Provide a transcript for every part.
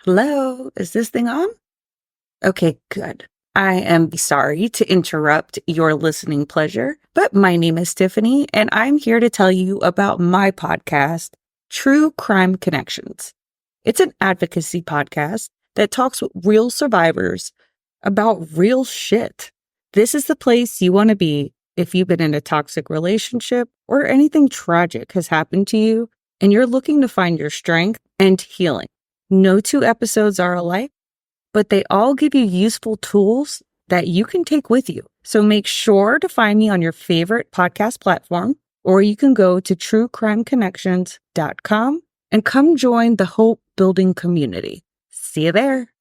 Hello, is this thing on? Okay, good. I am sorry to interrupt your listening pleasure, but my name is Tiffany, and I'm here to tell you about my podcast, True Crime Connections. It's an advocacy podcast that talks with real survivors about real shit. This is the place you want to be if you've been in a toxic relationship or anything tragic has happened to you and you're looking to find your strength and healing. No two episodes are alike, but they all give you useful tools that you can take with you. So make sure to find me on your favorite podcast platform, or you can go to truecrimeconnections.com and come join the hope building community. See you there.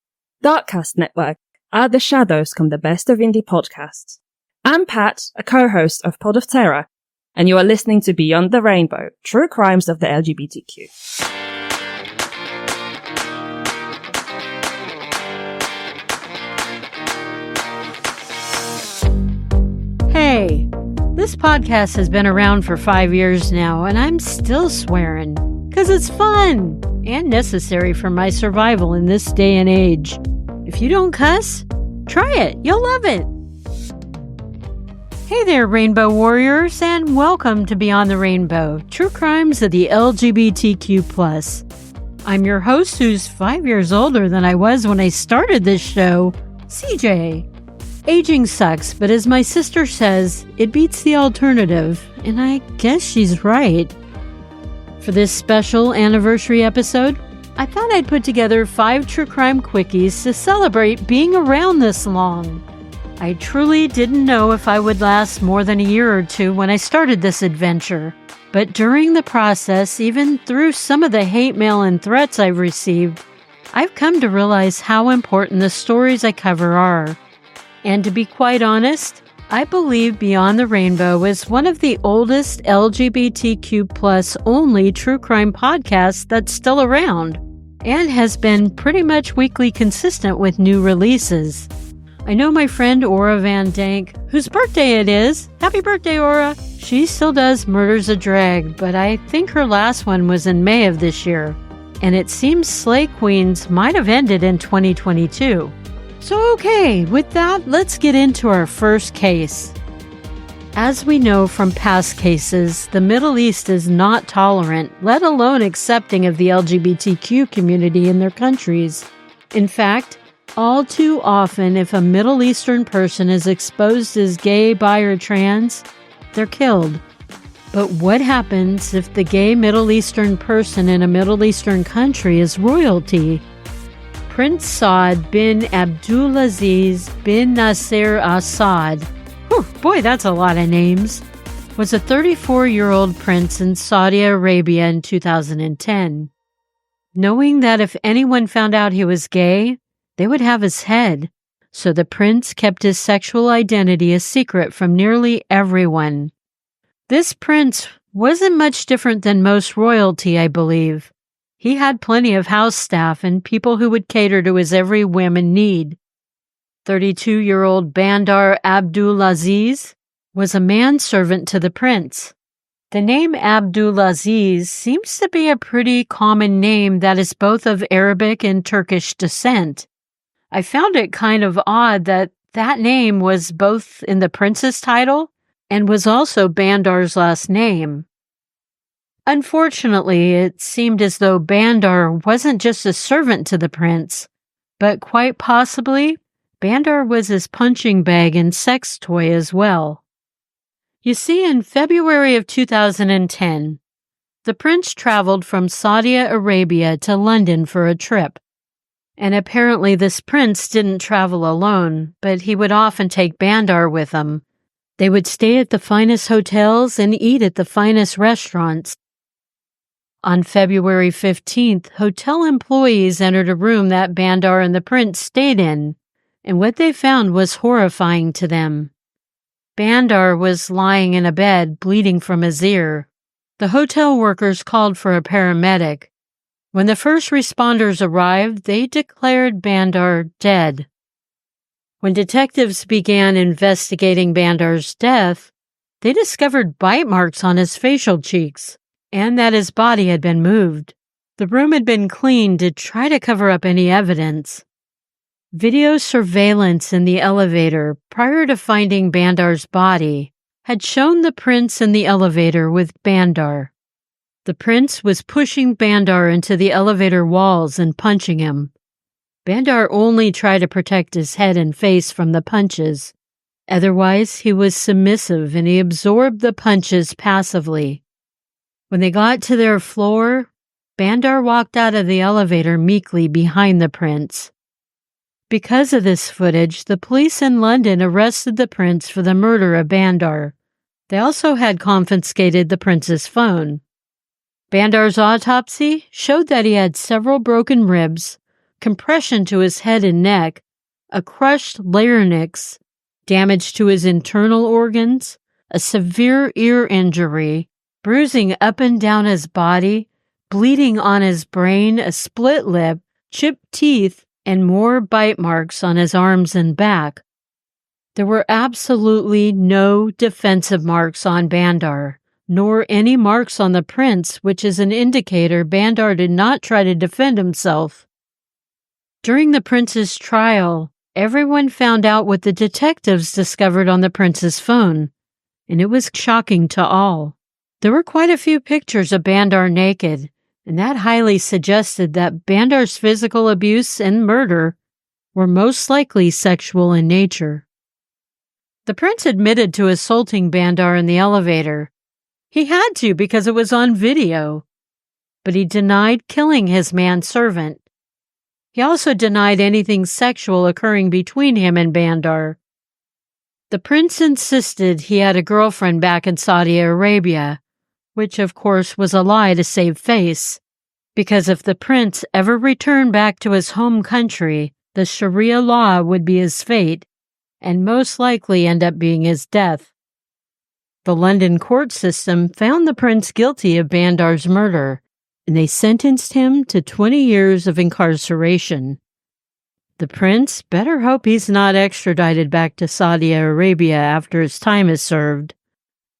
Darkcast Network. Out of the shadows come the best of indie podcasts. I'm Pat, a co-host of Pod of Terror, and you are listening to Beyond the Rainbow, True Crimes of the LGBTQ. Hey, this podcast has been around for 5 years now, and I'm still swearing, because it's fun and necessary for my survival in this day and age. If you don't cuss, try it. You'll love it. Hey there, Rainbow Warriors, and welcome to Beyond the Rainbow, True Crimes of the LGBTQ+. I'm your host, who's 5 years older than I was when I started this show, CJ. Aging sucks, but as my sister says, it beats the alternative, and I guess she's right. For this special anniversary episode, I thought I'd put together 5 True Crime Quickies to celebrate being around this long. I truly didn't know if I would last more than a year or two when I started this adventure, but during the process, even through some of the hate mail and threats I've received, I've come to realize how important the stories I cover are. And to be quite honest, I believe Beyond the Rainbow is one of the oldest LGBTQ+ only true crime podcasts that's still around, and has been pretty much weekly consistent with new releases. I know my friend Aura Van Dank, whose birthday it is, happy birthday Aura, she still does Murder's a Drag, but I think her last one was in May of this year, and it seems Slay Queens might have ended in 2022. So okay, with that, let's get into our first case. As we know from past cases, the Middle East is not tolerant, let alone accepting of the LGBTQ community in their countries. In fact, all too often, if a Middle Eastern person is exposed as gay, bi, or trans, they're killed. But what happens if the gay Middle Eastern person in a Middle Eastern country is royalty? Prince Saud bin Abdulaziz bin Nasser Assad, boy, that's a lot of names, was a 34-year-old prince in Saudi Arabia in 2010. Knowing that if anyone found out he was gay, they would have his head, so the prince kept his sexual identity a secret from nearly everyone. This prince wasn't much different than most royalty, I believe. He had plenty of house staff and people who would cater to his every whim and need. 32-year-old Bandar Abdulaziz was a manservant to the prince. The name Abdulaziz seems to be a pretty common name that is both of Arabic and Turkish descent. I found it kind of odd that that name was both in the prince's title and was also Bandar's last name. Unfortunately, it seemed as though Bandar wasn't just a servant to the prince, but quite possibly, Bandar was his punching bag and sex toy as well. You see, in February of 2010, the prince traveled from Saudi Arabia to London for a trip. And apparently this prince didn't travel alone, but he would often take Bandar with him. They would stay at the finest hotels and eat at the finest restaurants. On February 15th, hotel employees entered a room that Bandar and the prince stayed in, and what they found was horrifying to them. Bandar was lying in a bed, bleeding from his ear. The hotel workers called for a paramedic. When the first responders arrived, they declared Bandar dead. When detectives began investigating Bandar's death, they discovered bite marks on his facial cheeks, and that his body had been moved. The room had been cleaned to try to cover up any evidence. Video surveillance in the elevator prior to finding Bandar's body had shown the prince in the elevator with Bandar. The prince was pushing Bandar into the elevator walls and punching him. Bandar only tried to protect his head and face from the punches. Otherwise, he was submissive and he absorbed the punches passively. When they got to their floor, Bandar walked out of the elevator meekly behind the prince. Because of this footage, the police in London arrested the prince for the murder of Bandar. They also had confiscated the prince's phone. Bandar's autopsy showed that he had several broken ribs, compression to his head and neck, a crushed larynx, damage to his internal organs, a severe ear injury, bruising up and down his body, bleeding on his brain, a split lip, chipped teeth, and more bite marks on his arms and back. There were absolutely no defensive marks on Bandar, nor any marks on the prince, which is an indicator Bandar did not try to defend himself. During the prince's trial, everyone found out what the detectives discovered on the prince's phone, and it was shocking to all. There were quite a few pictures of Bandar naked, and that highly suggested that Bandar's physical abuse and murder were most likely sexual in nature. The prince admitted to assaulting Bandar in the elevator. He had to because it was on video, but he denied killing his manservant. He also denied anything sexual occurring between him and Bandar. The prince insisted he had a girlfriend back in Saudi Arabia, which of course was a lie to save face, because if the prince ever returned back to his home country, the Sharia law would be his fate, and most likely end up being his death. The London court system found the prince guilty of Bandar's murder, and they sentenced him to 20 years of incarceration. The prince better hope he's not extradited back to Saudi Arabia after his time is served.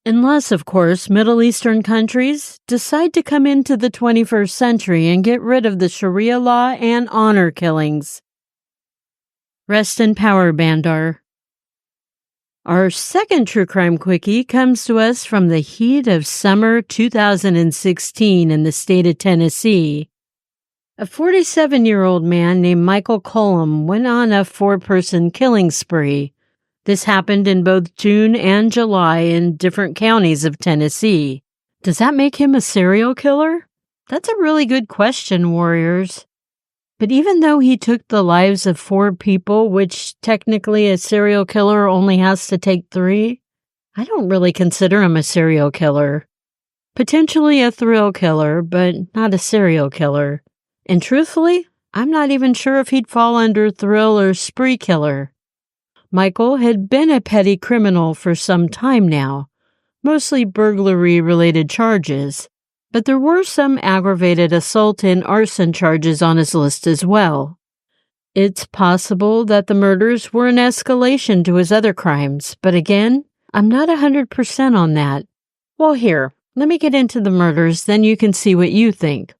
Unless, of course, Middle Eastern countries decide to come into the 21st century and get rid of the Sharia law and honor killings. Rest in power, Bandar. Our second True Crime Quickie comes to us from the heat of summer 2016 in the state of Tennessee. A 47-year-old man named Michael Cullum went on a 4-person killing spree. This happened in both June and July in different counties of Tennessee. Does that make him a serial killer? That's a really good question, warriors. But even though he took the lives of 4 people, which technically a serial killer only has to take 3, I don't really consider him a serial killer. Potentially a thrill killer, but not a serial killer. And truthfully, I'm not even sure if he'd fall under thrill or spree killer. Michael had been a petty criminal for some time now, mostly burglary-related charges, but there were some aggravated assault and arson charges on his list as well. It's possible that the murders were an escalation to his other crimes, but again, I'm not 100% on that. Well, here, let me get into the murders, then you can see what you think.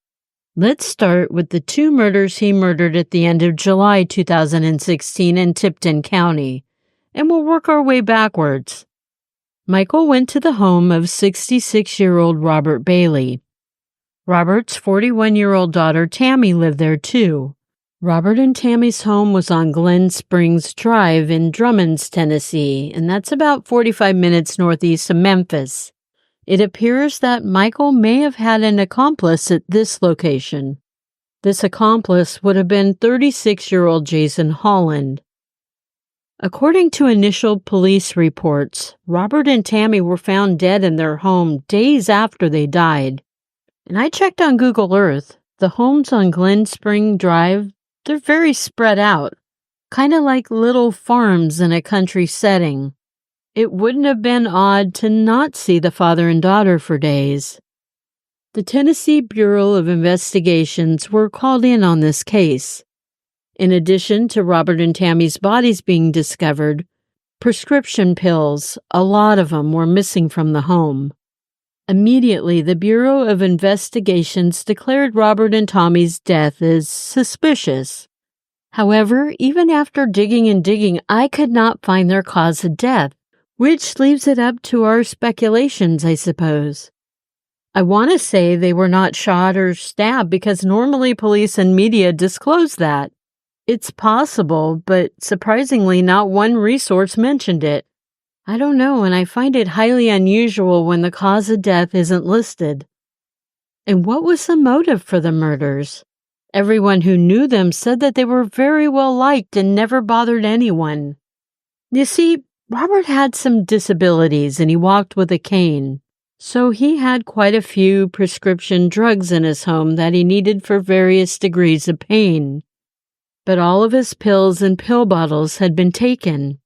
Let's start with the 2 murders he murdered at the end of July 2016 in Tipton County, and we'll work our way backwards. Michael went to the home of 66-year-old Robert Bailey. Robert's 41-year-old daughter Tammy lived there too. Robert and Tammy's home was on Glen Springs Drive in Drummond's, Tennessee, and that's about 45 minutes northeast of Memphis. It appears that Michael may have had an accomplice at this location. This accomplice would have been 36-year-old Jason Holland. According to initial police reports, Robert and Tammy were found dead in their home days after they died. And I checked on Google Earth. The homes on Glen Spring Drive, they're very spread out, kind of like little farms in a country setting. It wouldn't have been odd to not see the father and daughter for days. The Tennessee Bureau of Investigations were called in on this case. In addition to Robert and Tammy's bodies being discovered, prescription pills, a lot of them, were missing from the home. Immediately, the Bureau of Investigations declared Robert and Tommy's death as suspicious. However, even after digging and digging, I could not find their cause of death, which leaves it up to our speculations, I suppose. I want to say they were not shot or stabbed because normally police and media disclose that. It's possible, but surprisingly, not one resource mentioned it. I don't know, and I find it highly unusual when the cause of death isn't listed. And what was the motive for the murders? Everyone who knew them said that they were very well liked and never bothered anyone. You see, Robert had some disabilities and he walked with a cane, so he had quite a few prescription drugs in his home that he needed for various degrees of pain. But all of his pills and pill bottles had been taken.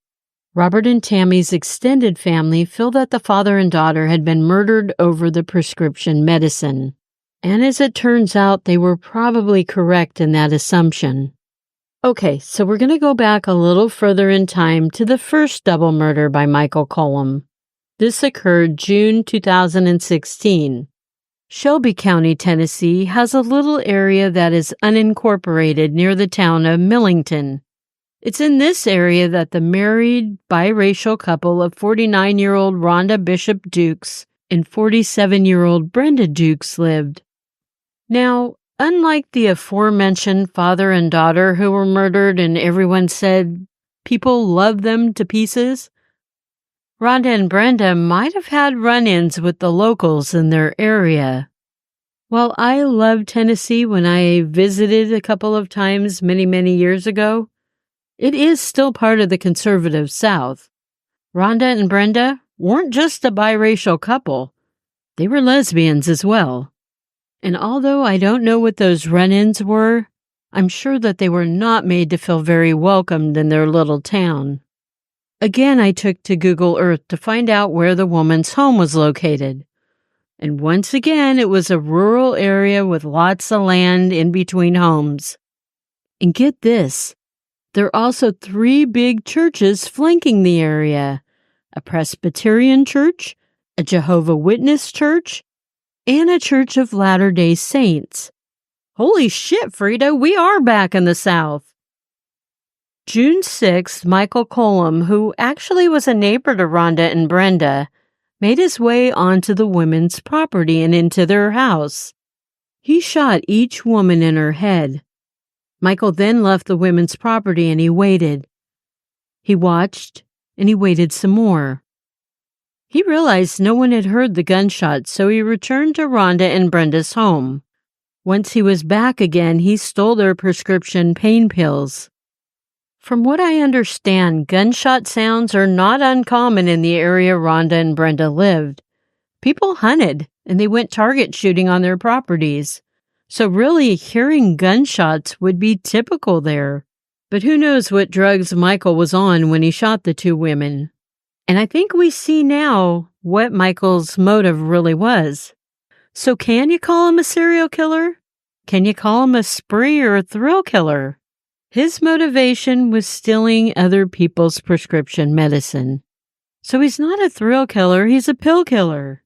Robert and Tammy's extended family feel that the father and daughter had been murdered over the prescription medicine. And as it turns out, they were probably correct in that assumption. Okay, so we're going to go back a little further in time to the first double murder by Michael Cullum. This occurred June 2016. Shelby County, Tennessee has a little area that is unincorporated near the town of Millington. It's in this area that the married biracial couple of 49-year-old Rhonda Bishop Dukes and 47-year-old Brenda Dukes lived. Now, unlike the aforementioned father and daughter who were murdered and everyone said people loved them to pieces, Rhonda and Brenda might have had run-ins with the locals in their area. While I loved Tennessee when I visited a couple of times many years ago, it is still part of the conservative South. Rhonda and Brenda weren't just a biracial couple. They were lesbians as well. And although I don't know what those run-ins were, I'm sure that they were not made to feel very welcomed in their little town. Again, I took to Google Earth to find out where the woman's home was located. And once again, it was a rural area with lots of land in between homes. And get this, there are also 3 big churches flanking the area: a Presbyterian church, a Jehovah's Witness church, and a Church of Latter-day Saints. Holy shit, Frida, we are back in the South. June 6th, Michael Cullum, who actually was a neighbor to Rhonda and Brenda, made his way onto the women's property and into their house. He shot each woman in her head. Michael then left the women's property and he waited. He watched and he waited some more. He realized no one had heard the gunshots, so he returned to Rhonda and Brenda's home. Once he was back again, he stole their prescription pain pills. From what I understand, gunshot sounds are not uncommon in the area Rhonda and Brenda lived. People hunted, and they went target shooting on their properties. So really, hearing gunshots would be typical there. But who knows what drugs Michael was on when he shot the 2 women. And I think we see now what Michael's motive really was. So can you call him a serial killer? Can you call him a spree or a thrill killer? His motivation was stealing other people's prescription medicine. So he's not a thrill killer, he's a pill killer.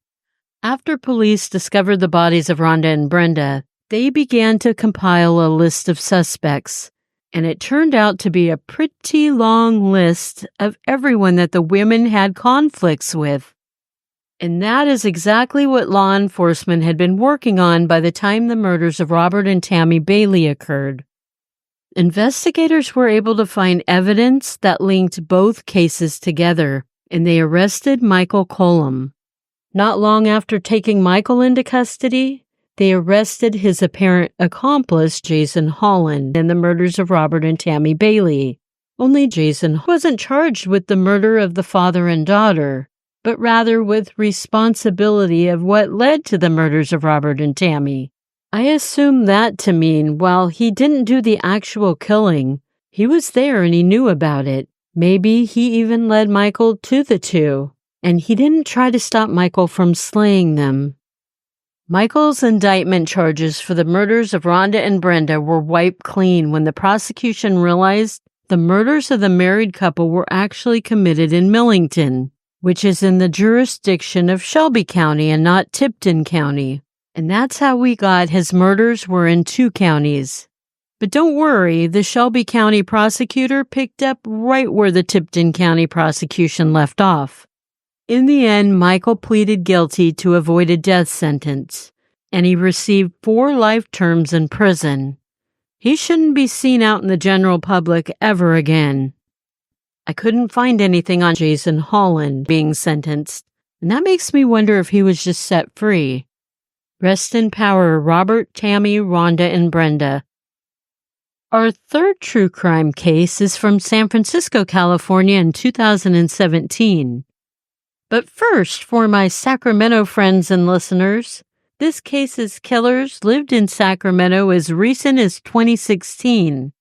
After police discovered the bodies of Rhonda and Brenda, they began to compile a list of suspects, and it turned out to be a pretty long list of everyone that the women had conflicts with. And that is exactly what law enforcement had been working on by the time the murders of Robert and Tammy Bailey occurred. Investigators were able to find evidence that linked both cases together, and they arrested Michael Cullum. Not long after taking Michael into custody, they arrested his apparent accomplice, Jason Holland, in the murders of Robert and Tammy Bailey. Only Jason wasn't charged with the murder of the father and daughter, but rather with responsibility of what led to the murders of Robert and Tammy. I assume that to mean while he didn't do the actual killing, he was there and he knew about it. Maybe he even led Michael to the 2, and he didn't try to stop Michael from slaying them. Michael's indictment charges for the murders of Rhonda and Brenda were wiped clean when the prosecution realized the murders of the married couple were actually committed in Millington. which is in the jurisdiction of Shelby County and not Tipton County. And that's how we got his murders were in 2 counties. But don't worry, the Shelby County prosecutor picked up right where the Tipton County prosecution left off. In the end, Michael pleaded guilty to avoid a death sentence, and he received 4 life terms in prison. He shouldn't be seen out in the general public ever again. I couldn't find anything on Jason Holland being sentenced, and that makes me wonder if he was just set free. Rest in power, Robert, Tammy, Rhonda, and Brenda. Our third true crime case is from San Francisco, California in 2017. But first, for my Sacramento friends and listeners, this case's killers lived in Sacramento as recent as 2016.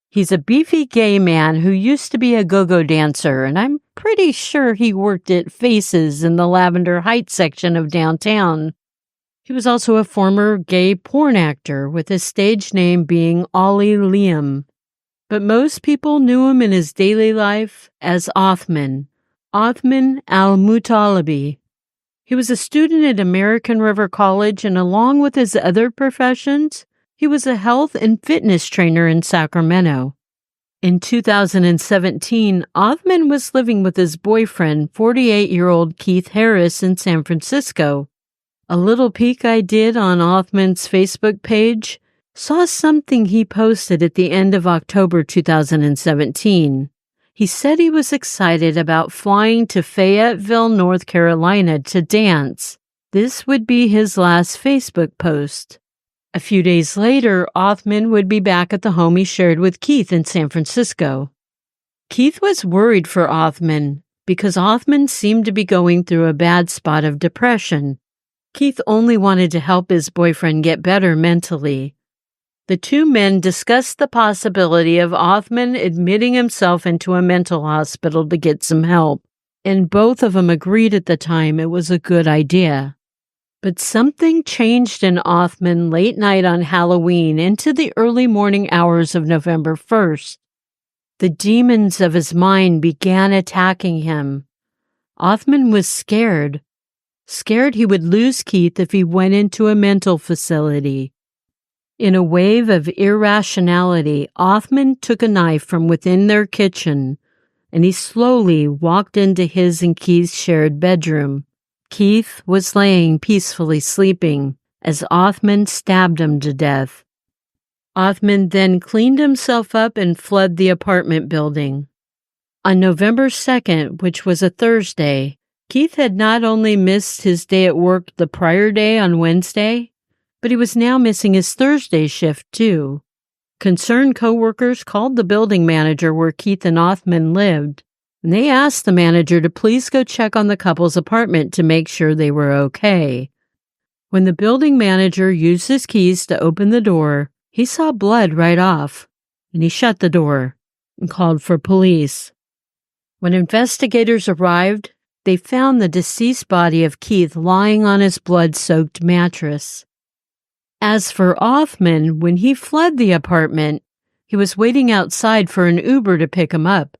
He's a beefy gay man who used to be a go-go dancer, and I'm pretty sure he worked at Faces in the Lavender Heights section of downtown. He was also a former gay porn actor, with his stage name being Ollie Liam. But most people knew him in his daily life as Othman al-Mutalibi. He was a student at American River College, and along with his other professions, he was a health and fitness trainer in Sacramento. In 2017, Othman was living with his boyfriend, 48-year-old Keith Harris, in San Francisco. A little peek I did on Othman's Facebook page saw something he posted at the end of October 2017. He said he was excited about flying to Fayetteville, North Carolina to dance. This would be his last Facebook post. A few days later, Othman would be back at the home he shared with Keith in San Francisco. Keith was worried for Othman because Othman seemed to be going through a bad spot of depression. Keith only wanted to help his boyfriend get better mentally. The 2 men discussed the possibility of Othman admitting himself into a mental hospital to get some help, and both of them agreed at the time it was a good idea. But something changed in Othman late night on Halloween into the early morning hours of November 1st. The demons of his mind began attacking him. Othman was scared he would lose Keith if he went into a mental facility. In a wave of irrationality, Othman took a knife from within their kitchen, and he slowly walked into his and Keith's shared bedroom. Keith was laying peacefully sleeping as Othman stabbed him to death. Othman then cleaned himself up and fled the apartment building. On November 2nd, which was a Thursday, Keith had not only missed his day at work the prior day on Wednesday, but he was now missing his Thursday shift too. Concerned coworkers called the building manager where Keith and Othman lived, and they asked the manager to please go check on the couple's apartment to make sure they were okay. When the building manager used his keys to open the door, he saw blood right off, and he shut the door and called for police. When investigators arrived, they found the deceased body of Keith lying on his blood-soaked mattress. As for Othman, when he fled the apartment, he was waiting outside for an Uber to pick him up.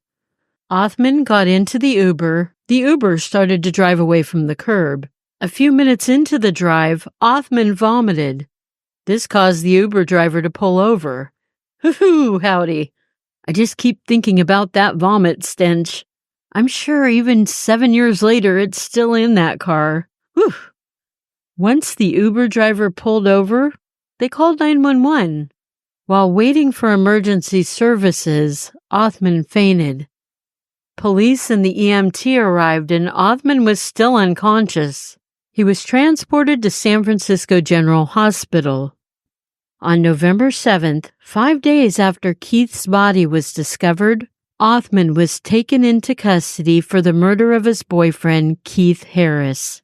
Othman got into the Uber. The Uber started to drive away from the curb. A few minutes into the drive, Othman vomited. This caused the Uber driver to pull over. Hoo-hoo, howdy. I just keep thinking about that vomit stench. I'm sure even 7 years later, it's still in that car. Whew. Once the Uber driver pulled over, they called 911. While waiting for emergency services, Othman fainted. Police and the EMT arrived, and Othman was still unconscious. He was transported to San Francisco General Hospital. On November 7th, 5 days after Keith's body was discovered, Othman was taken into custody for the murder of his boyfriend, Keith Harris.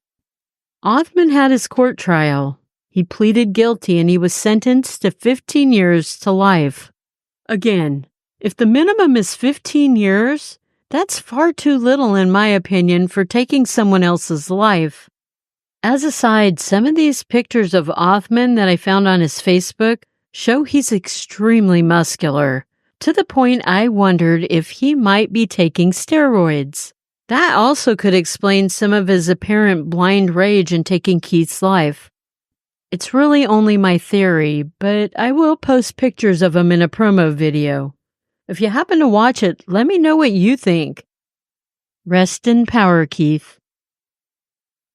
Othman had his court trial. He pleaded guilty and he was sentenced to 15 years to life. Again, if the minimum is 15 years, that's far too little in my opinion for taking someone else's life. As a side, some of these pictures of Othman that I found on his Facebook show he's extremely muscular, to the point I wondered if he might be taking steroids. That also could explain some of his apparent blind rage in taking Keith's life. It's really only my theory, but I will post pictures of him in a promo video. If you happen to watch it, let me know what you think. Rest in power, Keith.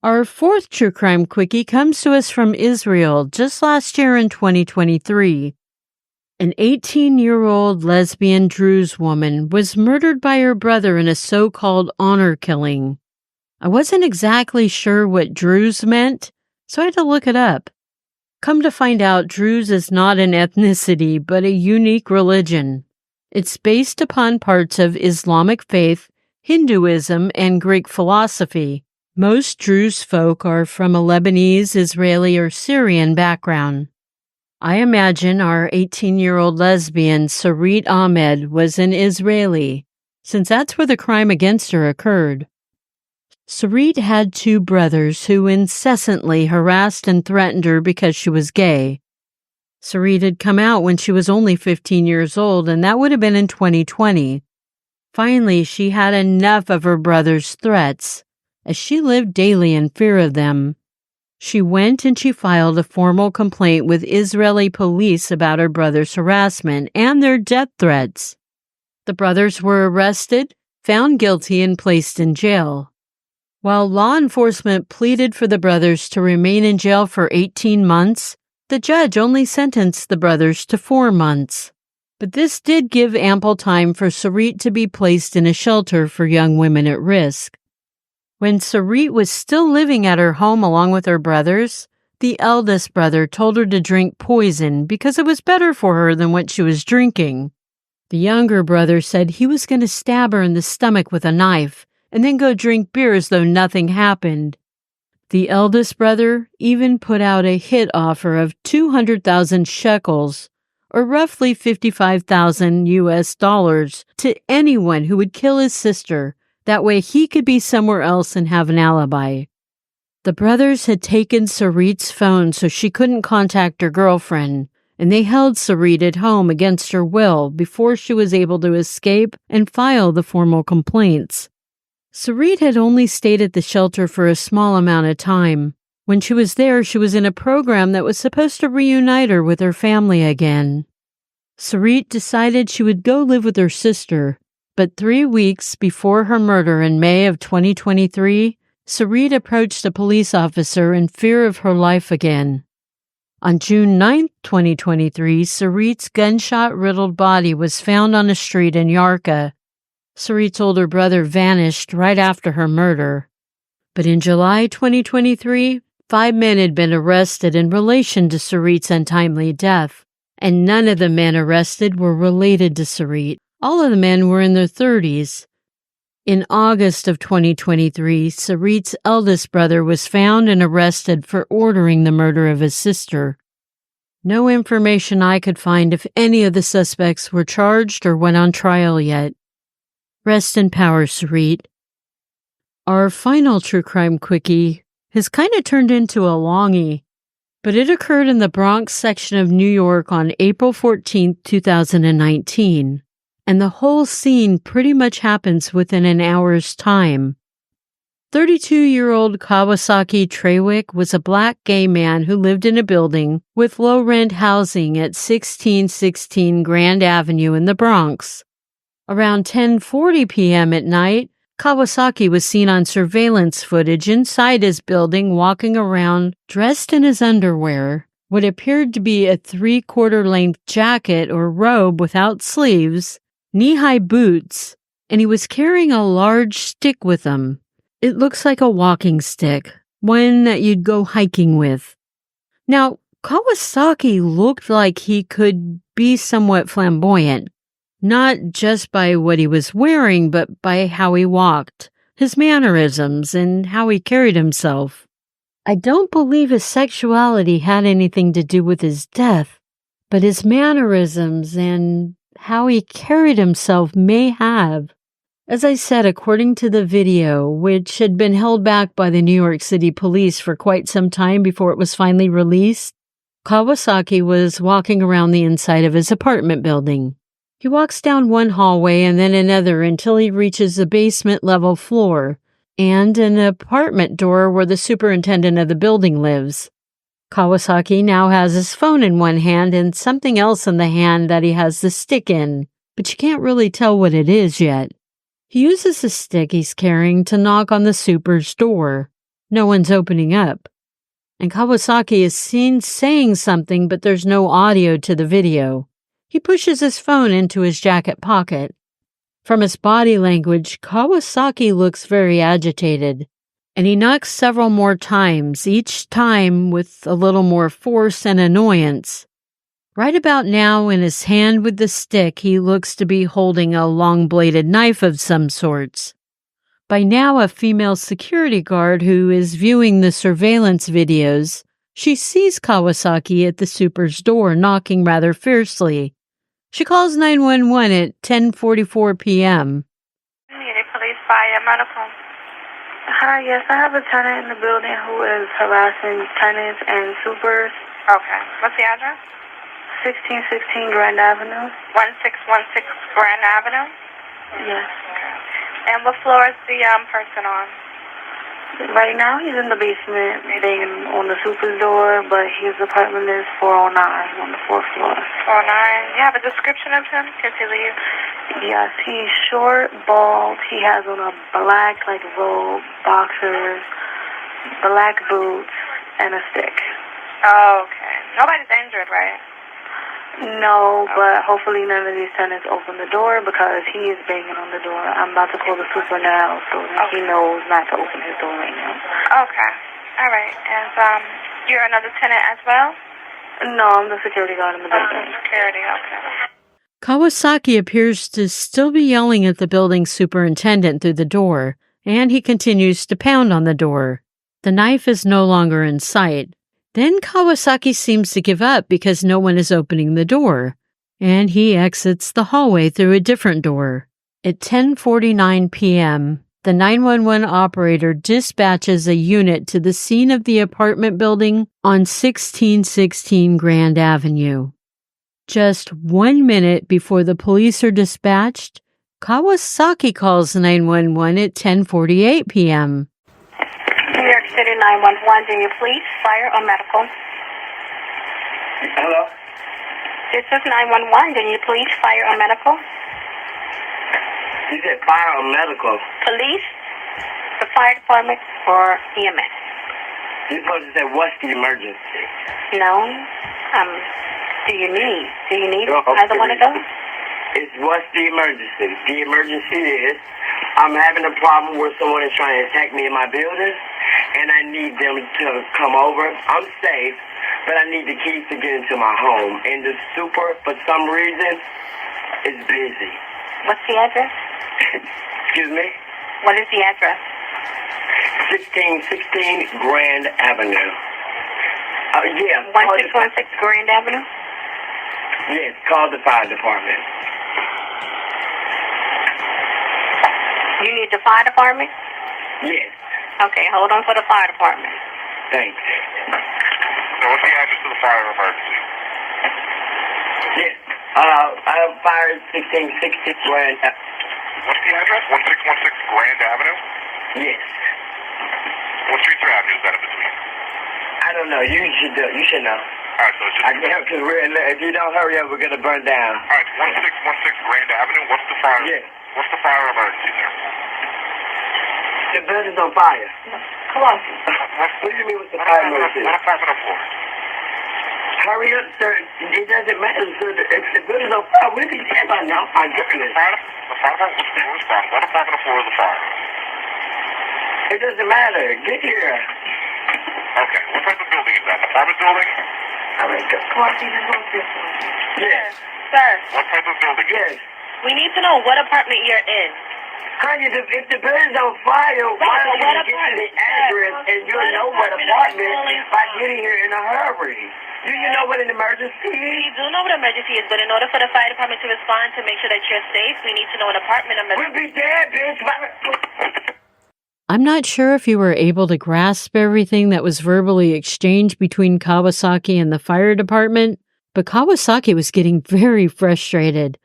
Our fourth True Crime Quickie comes to us from Israel just last year in 2023. An 18-year-old lesbian Druze woman was murdered by her brother in a so-called honor killing. I wasn't exactly sure what Druze meant, so I had to look it up. Come to find out, Druze is not an ethnicity, but a unique religion. It's based upon parts of Islamic faith, Hinduism, and Greek philosophy. Most Druze folk are from a Lebanese, Israeli, or Syrian background. I imagine our 18-year-old lesbian, Sarit Ahmed, was an Israeli, since that's where the crime against her occurred. Sarit had two brothers who incessantly harassed and threatened her because she was gay. Sarit had come out when she was only 15 years old, and that would have been in 2020. Finally, she had enough of her brothers' threats, as she lived daily in fear of them. She went and she filed a formal complaint with Israeli police about her brother's harassment and their death threats. The brothers were arrested, found guilty, and placed in jail. While law enforcement pleaded for the brothers to remain in jail for 18 months, the judge only sentenced the brothers to 4 months. But this did give ample time for Sarit to be placed in a shelter for young women at risk. When Sarit was still living at her home along with her brothers, the eldest brother told her to drink poison because it was better for her than what she was drinking. The younger brother said he was going to stab her in the stomach with a knife and then go drink beer as though nothing happened. The eldest brother even put out a hit offer of 200,000 shekels, or roughly $55,000 to anyone who would kill his sister. That way he could be somewhere else and have an alibi. The brothers had taken Sarit's phone so she couldn't contact her girlfriend, and they held Sarit at home against her will before she was able to escape and file the formal complaints. Sarit had only stayed at the shelter for a small amount of time. When she was there, she was in a program that was supposed to reunite her with her family again. Sarit decided she would go live with her sister. But 3 weeks before her murder in May of 2023, Sarit approached a police officer in fear of her life again. On June 9, 2023, Sarit's gunshot-riddled body was found on a street in Yarka. Sarit's older brother vanished right after her murder. But in July 2023, 5 men had been arrested in relation to Sarit's untimely death, and none of the men arrested were related to Sarit. All of the men were in their 30s. In August of 2023, Sarit's eldest brother was found and arrested for ordering the murder of his sister. No information I could find if any of the suspects were charged or went on trial yet. Rest in power, Sarit. Our final True Crime Quickie has kind of turned into a longie, but it occurred in the Bronx section of New York on April 14, 2019. And the whole scene pretty much happens within an hour's time. 32-year-old Kawasaki Trewick was a black gay man who lived in a building with low-rent housing at 1616 Grand Avenue in the Bronx. Around 10:40 p.m. at night, Kawasaki was seen on surveillance footage inside his building walking around dressed in his underwear, what appeared to be a 3/4 length jacket or robe without sleeves, knee-high boots, and he was carrying a large stick with him. It looks like a walking stick, one that you'd go hiking with. Now, Kawasaki looked like he could be somewhat flamboyant, not just by what he was wearing, but by how he walked, his mannerisms, and how he carried himself. I don't believe his sexuality had anything to do with his death, but his mannerisms and how he carried himself may have. As I said, according to the video, which had been held back by the New York City police for quite some time before it was finally released, Kawasaki was walking around the inside of his apartment building. He walks down one hallway and then another until he reaches the basement level floor and an apartment door where the superintendent of the building lives. Kawasaki now has his phone in one hand and something else in the hand that he has the stick in, but you can't really tell what it is yet. He uses the stick he's carrying to knock on the super's door. No one's opening up. And Kawasaki is seen saying something, but there's no audio to the video. He pushes his phone into his jacket pocket. From his body language, Kawasaki looks very agitated, and he knocks several more times, each time with a little more force and annoyance. Right about now, in his hand with the stick, he looks to be holding a long-bladed knife of some sorts. By now, a female security guard who is viewing the surveillance videos, she sees Kawasaki at the super's door knocking rather fiercely. She calls 911 at 10:44 p.m. Police, fire, medical. Hi, yes, I have a tenant in the building who is harassing tenants and supers. Okay. What's the address? 1616 Grand Avenue. 1616 Grand Avenue? Yes. Okay. And what floor is the person on? Right now, he's in the basement, banging on the super's door, but his apartment is 409 on the 4th floor. 409. You have a description of him? Can he leave? Yes, he's short, bald. He has on a black, robe, boxers, black boots, and a stick. Oh, okay. Nobody's injured, right? No, but hopefully none of these tenants open the door because he is banging on the door. I'm about to call the super now so that he knows not to open his door right now. Okay. All right. And you're another tenant as well? No, I'm the security guard in the building. Security, okay. Kawasaki appears to still be yelling at the building superintendent through the door, and he continues to pound on the door. The knife is no longer in sight. Then Kawasaki seems to give up because no one is opening the door, and he exits the hallway through a different door. At 10:49 p.m., the 911 operator dispatches a unit to the scene of the apartment building on 1616 Grand Avenue. Just 1 minute before the police are dispatched, Kawasaki calls 911 at 10:48 p.m. New York City 911, do you please fire or medical? Hello? This is 911, do you please fire or medical? You said fire or medical? Police, the fire department, or EMS? You're supposed to say, what's the emergency? No. Do you need Okay. either one of those? It's what's the emergency? The emergency is I'm having a problem where someone is trying to attack me in my building, and I need them to come over. I'm safe, but I need the keys to get into my home. And the super, for some reason, is busy. What's the address? Excuse me? What is the address? 1616 Grand Avenue. Yeah. 1616 Grand Avenue? Yes, call the fire department. You need the fire department? Yes. Okay, hold on for the fire department. Thanks. So what's the address to the fire emergency? Yes. Fire 1660 Grand Avenue. What's the address? 1616 Grand Avenue? Yes. What streets or avenues is that in between? I don't know. You should know. Alright, so it's just... I can't, because if you don't hurry up, we're going to burn down. Alright, 1616 Grand Avenue, what's the fire? Yes. What's the fire emergency there? The building's on fire. Come on. What do you mean with the fire emergency? What apartment or floor? Hurry up, sir. It doesn't matter, sir. If the building's on fire, we'll be dead by now. My goodness. The fire department? What's the what apartment or floor is the fire? It doesn't matter. Get here. Okay, what type of building is that? An apartment building? All right, come on, see this one. Yes. Sir, What type of building? Yes. we need to know what apartment you're in. Honey, if the building's on fire, why don't you get to the address and you'll know what apartment by getting here in a hurry? Do you know what an emergency We is? do know what emergency is, but in order for the fire department to respond to make sure that you're safe, we need to know an apartment number. We'll be dead, bitch. I'm not sure if you were able to grasp everything that was verbally exchanged between Kawasaki and the fire department, but Kawasaki was getting very frustrated.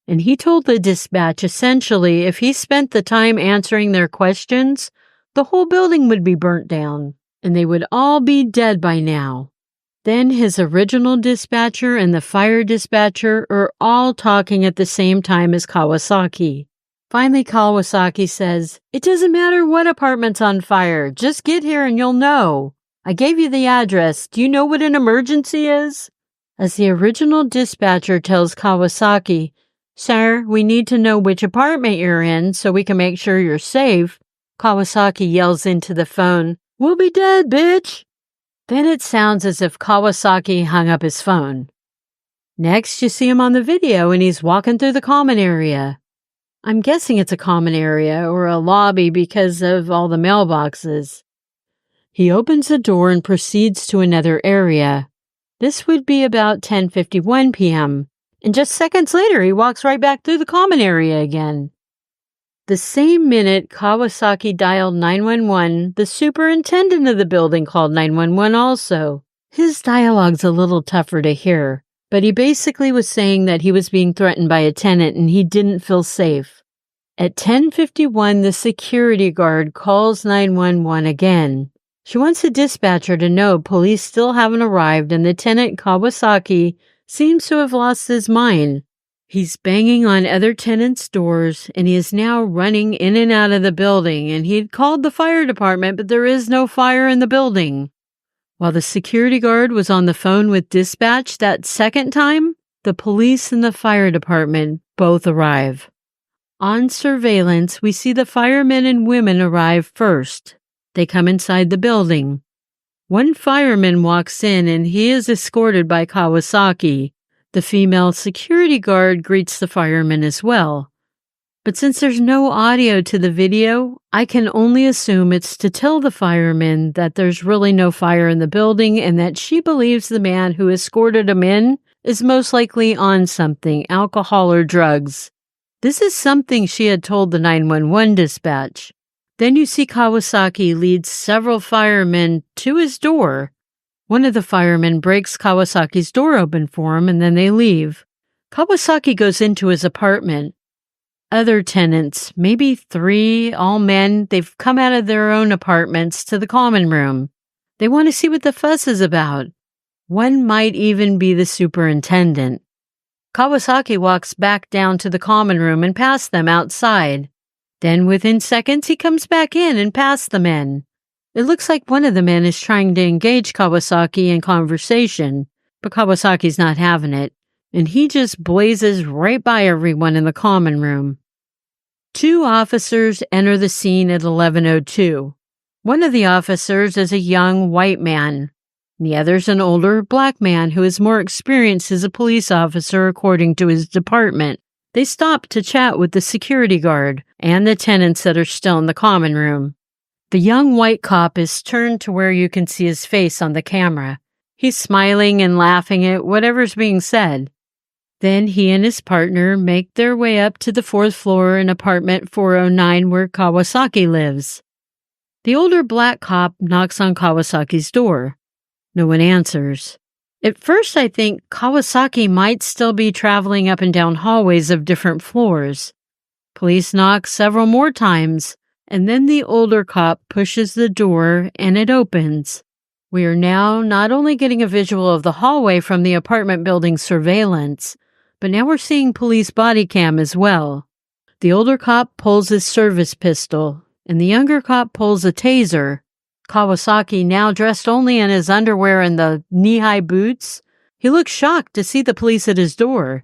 And he told the dispatch essentially if he spent the time answering their questions, the whole building would be burnt down, and they would all be dead by now. Then his original dispatcher and the fire dispatcher are all talking at the same time as Kawasaki. Finally, Kawasaki says, "It doesn't matter what apartment's on fire. Just get here and you'll know. I gave you the address. Do you know what an emergency is?" As the original dispatcher tells Kawasaki, "Sir, we need to know which apartment you're in so we can make sure you're safe," Kawasaki yells into the phone, "We'll be dead, bitch." Then it sounds as if Kawasaki hung up his phone. Next, you see him on the video and he's walking through the common area. I'm guessing it's a common area or a lobby because of all the mailboxes. He opens the door and proceeds to another area. This would be about 10:51 p.m. And just seconds later, he walks right back through the common area again. The same minute Kawasaki dialed 911, the superintendent of the building called 911 also. His dialogue's a little tougher to hear, but he basically was saying that he was being threatened by a tenant and he didn't feel safe. At 10:51, the security guard calls 911 again. She wants the dispatcher to know police still haven't arrived and the tenant Kawasaki seems to have lost his mind. He's banging on other tenants' doors, and he is now running in and out of the building, and he had called the fire department, but there is no fire in the building. While the security guard was on the phone with dispatch that second time, the police and the fire department both arrive. On surveillance, we see the firemen and women arrive first. They come inside the building. One fireman walks in, and he is escorted by Kawasaki. The female security guard greets the fireman as well. But since there's no audio to the video, I can only assume it's to tell the fireman that there's really no fire in the building and that she believes the man who escorted him in is most likely on something, alcohol or drugs. This is something she had told the 911 dispatch. Then you see Kawasaki lead several firemen to his door. One of the firemen breaks Kawasaki's door open for him, and then they leave. Kawasaki goes into his apartment. Other tenants, maybe 3, all men, they've come out of their own apartments to the common room. They want to see what the fuss is about. One might even be the superintendent. Kawasaki walks back down to the common room and past them outside. Then within seconds, he comes back in and past the men. It looks like one of the men is trying to engage Kawasaki in conversation, but Kawasaki's not having it, and he just blazes right by everyone in the common room. 2 officers enter the scene at 11:02. One of the officers is a young white man. The other's an older black man who is more experienced as a police officer according to his department. They stop to chat with the security guard and the tenants that are still in the common room. The young white cop is turned to where you can see his face on the camera. He's smiling and laughing at whatever's being said. Then he and his partner make their way up to the 4th floor in apartment 409 where Kawasaki lives. The older black cop knocks on Kawasaki's door. No one answers. At first I think Kawasaki might still be traveling up and down hallways of different floors. Police knock several more times, and then the older cop pushes the door and it opens. We are now not only getting a visual of the hallway from the apartment building surveillance, but now we're seeing police body cam as well. The older cop pulls his service pistol, and the younger cop pulls a taser. Kawasaki, now dressed only in his underwear and the knee-high boots, he looks shocked to see the police at his door.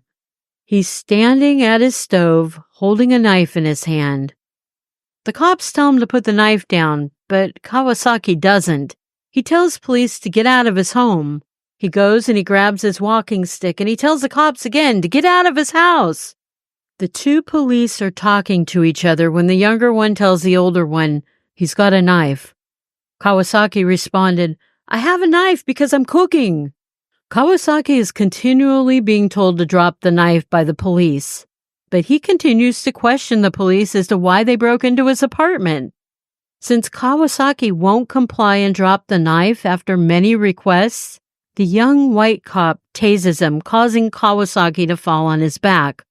He's standing at his stove, holding a knife in his hand. The cops tell him to put the knife down, but Kawasaki doesn't. He tells police to get out of his home. He goes and he grabs his walking stick and he tells the cops again to get out of his house. The 2 police are talking to each other when the younger one tells the older one he's got a knife. Kawasaki responded, "I have a knife because I'm cooking." Kawasaki is continually being told to drop the knife by the police, but he continues to question the police as to why they broke into his apartment. Since Kawasaki won't comply and drop the knife after many requests, the young white cop tases him, causing Kawasaki to fall on his back.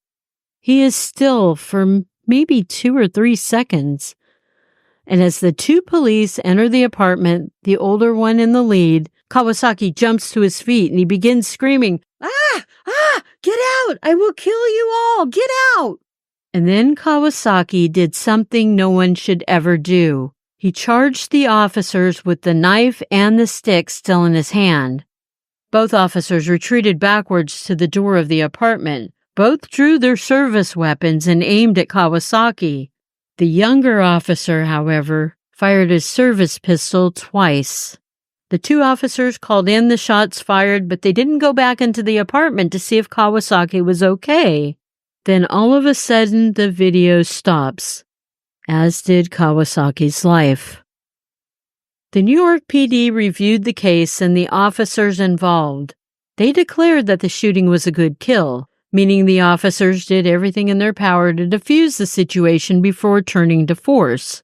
He is still for maybe 2 or 3 seconds. And as the two police enter the apartment, the older one in the lead, Kawasaki jumps to his feet and he begins screaming, "Ah! Ah! Get out! I will kill you all! Get out!" And then Kawasaki did something no one should ever do. He charged the officers with the knife and the stick still in his hand. Both officers retreated backwards to the door of the apartment. Both drew their service weapons and aimed at Kawasaki. The younger officer, however, fired his service pistol twice. The two officers called in the shots fired, but they didn't go back into the apartment to see if Kawasaki was okay. Then all of a sudden, the video stops, as did Kawasaki's life. The New York PD reviewed the case and the officers involved. They declared that the shooting was a good kill, meaning the officers did everything in their power to defuse the situation before turning to force.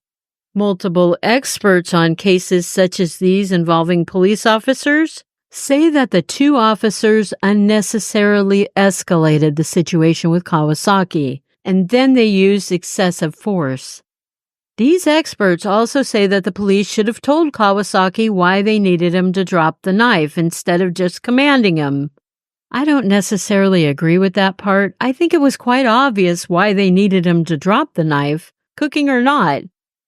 Multiple experts on cases such as these involving police officers say that the two officers unnecessarily escalated the situation with Kawasaki, and then they used excessive force. These experts also say that the police should have told Kawasaki why they needed him to drop the knife instead of just commanding him. I don't necessarily agree with that part. I think it was quite obvious why they needed him to drop the knife, cooking or not.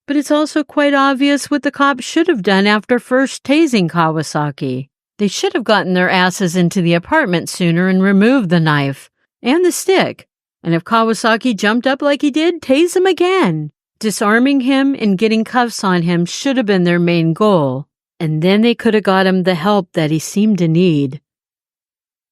But it's also quite obvious what the cops should have done after first tasing Kawasaki. They should have gotten their asses into the apartment sooner and removed the knife and the stick. And if Kawasaki jumped up like he did, tase him again. Disarming him and getting cuffs on him should have been their main goal. And then they could have got him the help that he seemed to need.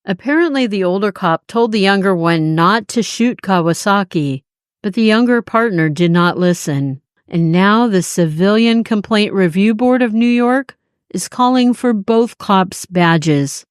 Apparently, the older cop told the younger one not to shoot Kawasaki, but the younger partner did not listen. And now the Civilian Complaint Review Board of New York is calling for both cops' badges.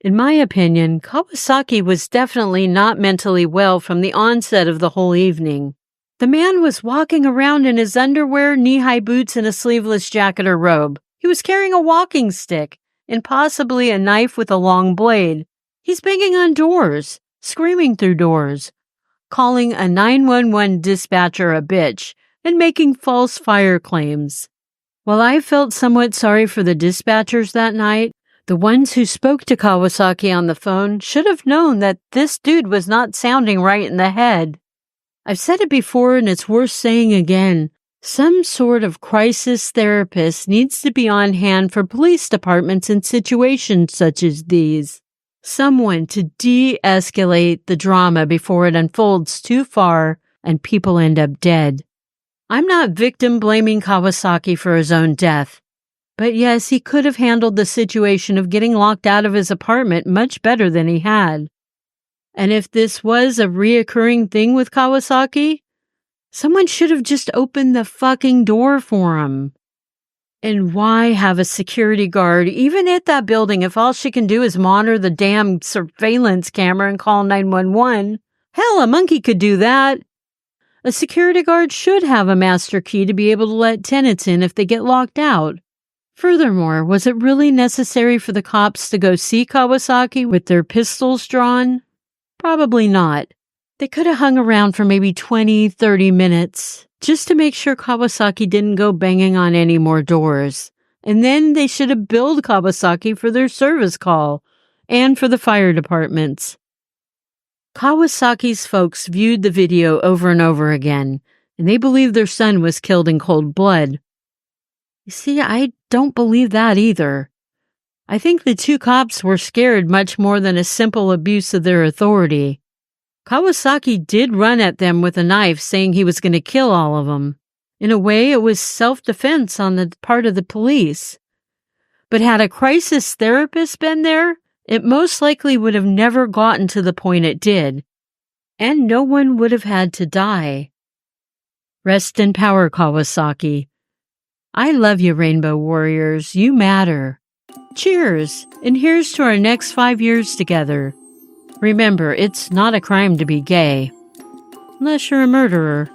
In my opinion, Kawasaki was definitely not mentally well from the onset of the whole evening. The man was walking around in his underwear, knee-high boots, and a sleeveless jacket or robe. He was carrying a walking stick and possibly a knife with a long blade. He's banging on doors, screaming through doors, calling a 911 dispatcher a bitch, and making false fire claims. While I felt somewhat sorry for the dispatchers that night, the ones who spoke to Kawasaki on the phone should have known that this dude was not sounding right in the head. I've said it before and it's worth saying again. Some sort of crisis therapist needs to be on hand for police departments in situations such as these. Someone to de-escalate the drama before it unfolds too far and people end up dead. I'm not victim blaming Kawasaki for his own death. But yes, he could have handled the situation of getting locked out of his apartment much better than he had. And if this was a reoccurring thing with Kawasaki, someone should have just opened the fucking door for him. And why have a security guard even at that building if all she can do is monitor the damn surveillance camera and call 911? Hell, a monkey could do that. A security guard should have a master key to be able to let tenants in if they get locked out. Furthermore, was it really necessary for the cops to go see Kawasaki with their pistols drawn? Probably not. They could have hung around for maybe 20, 30 minutes just to make sure Kawasaki didn't go banging on any more doors. And then they should have billed Kawasaki for their service call and for the fire departments. Kawasaki's folks viewed the video over and over again, and they believe their son was killed in cold blood. You see, I don't believe that either. I think the two cops were scared much more than a simple abuse of their authority. Kawasaki did run at them with a knife, saying he was going to kill all of them. In a way, it was self-defense on the part of the police. But had a crisis therapist been there, it most likely would have never gotten to the point it did. And no one would have had to die. Rest in power, Kawasaki. I love you, Rainbow Warriors. You matter. Cheers, and here's to our next 5 years together. Remember, it's not a crime to be gay. Unless you're a murderer.